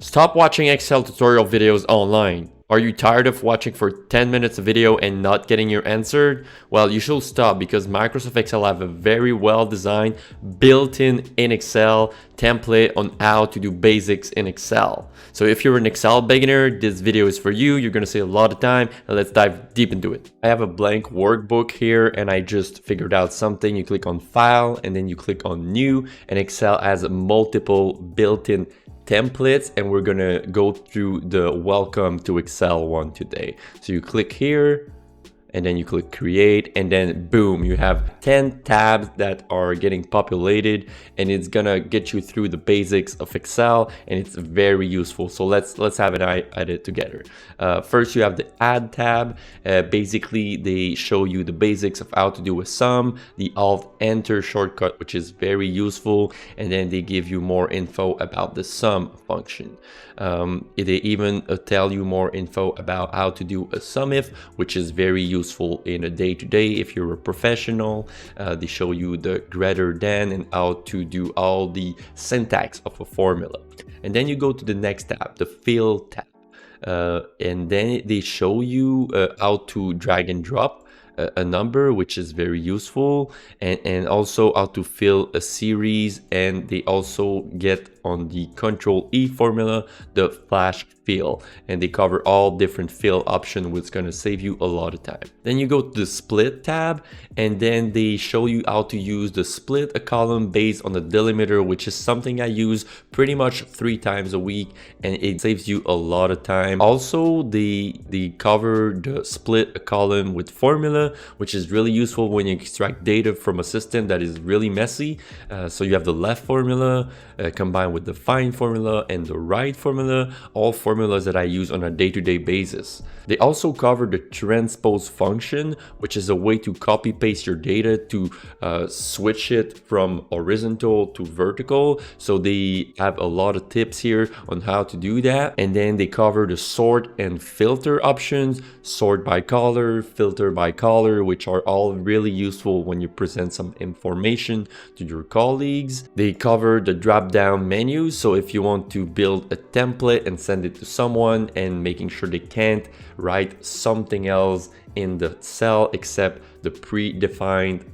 Stop watching Excel tutorial videos online. Are you tired of watching for 10 minutes of video and not getting your answer? Well, you should stop because Microsoft Excel have a very well designed built-in Excel template on how to do basics in Excel. So if you're an Excel beginner, this video is for you. You're gonna save a lot of time, and let's dive deep into it. I have a blank workbook here and I just figured out something. You click on File and then you click on New, and Excel has multiple built-in templates, and we're gonna go through the welcome to Excel one today. So you click here and then you click create, and then boom, you have 10 tabs that are getting populated, and it's gonna get you through the basics of Excel, and it's very useful. So let's have an eye at it together. First, you have the add tab. Basically, they show you the basics of how to do a sum, the alt enter shortcut, which is very useful, and then they give you more info about the sum function. They even tell you more info about how to do a sum if, which is very useful in a day-to-day if you're a professional. They show you the greater than and how to do all the syntax of a formula. And then you go to the next tab, the fill tab. And then they show you how to drag and drop a number, which is very useful, and also how to fill a series. And they also get on the Control E formula the flash fill, and they cover all different fill options, which is going to save you a lot of time. Then you go to the split tab, and then they show you how to use the split a column based on the delimiter, which is something I use pretty much 3 times a week, and it saves you a lot of time. Also, they cover the split a column with formula, which is really useful when you extract data from a system that is really messy. So you have the left formula combined with the find formula and the right formula, all formulas that I use on a day-to-day basis. They also cover the transpose function, which is a way to copy paste your data to switch it from horizontal to vertical. So they have a lot of tips here on how to do that. And then they cover the sort and filter options, sort by color, filter by color, which are all really useful when you present some information to your colleagues. They cover the drop-down menu, so if you want to build a template and send it to someone and making sure they can't write something else in the cell except the predefined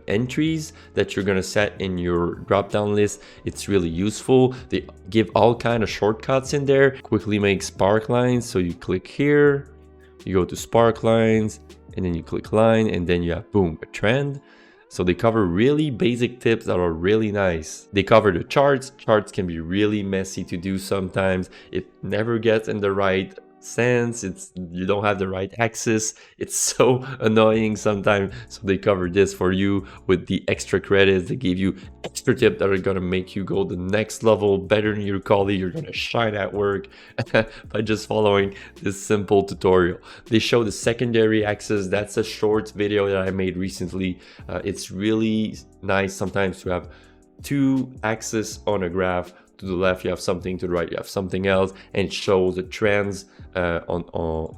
entries that you're gonna set in your drop-down list, it's really useful. They give all kind of shortcuts in there. Quickly make spark lines, so you click here, you go to spark lines, and then you click line, and then you have boom, a trend. So they cover really basic tips that are really nice. They cover the charts. Charts can be really messy to do sometimes. It never gets in the right sense. You don't have the right axis. It's so annoying sometimes. So they cover this for you with the extra credits. They give you extra tips that are gonna make you go the next level, better than your colleague. You're gonna shine at work by just following this simple tutorial. They show the secondary axis. That's a short video that I made recently. It's really nice sometimes to have 2 axes on a graph. To the left you have something, to the right you have something else, and it shows the trends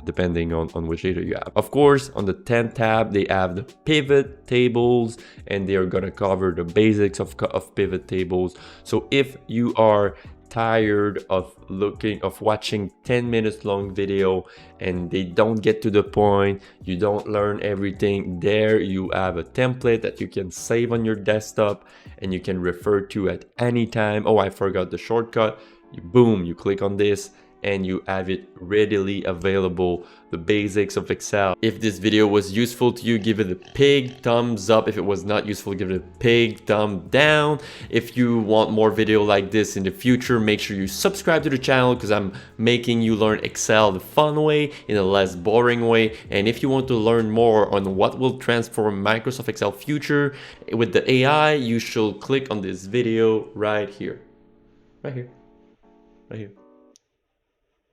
depending on which data you have. Of course, on the 10th tab they have the pivot tables, and they are going to cover the basics of pivot tables. So if you are tired of watching 10 minutes long video and they don't get to the point, you don't learn everything, there you have a template that you can save on your desktop and you can refer to at any time. Oh, I forgot the shortcut. Boom, you click on this and you have it readily available, the basics of Excel. If this video was useful to you, give it a big thumbs up. If it was not useful, give it a big thumb down. If you want more video like this in the future, make sure you subscribe to the channel, because I'm making you learn Excel the fun way, in a less boring way. And if you want to learn more on what will transform Microsoft Excel future with the AI, you should click on this video right here. Right here. Right here.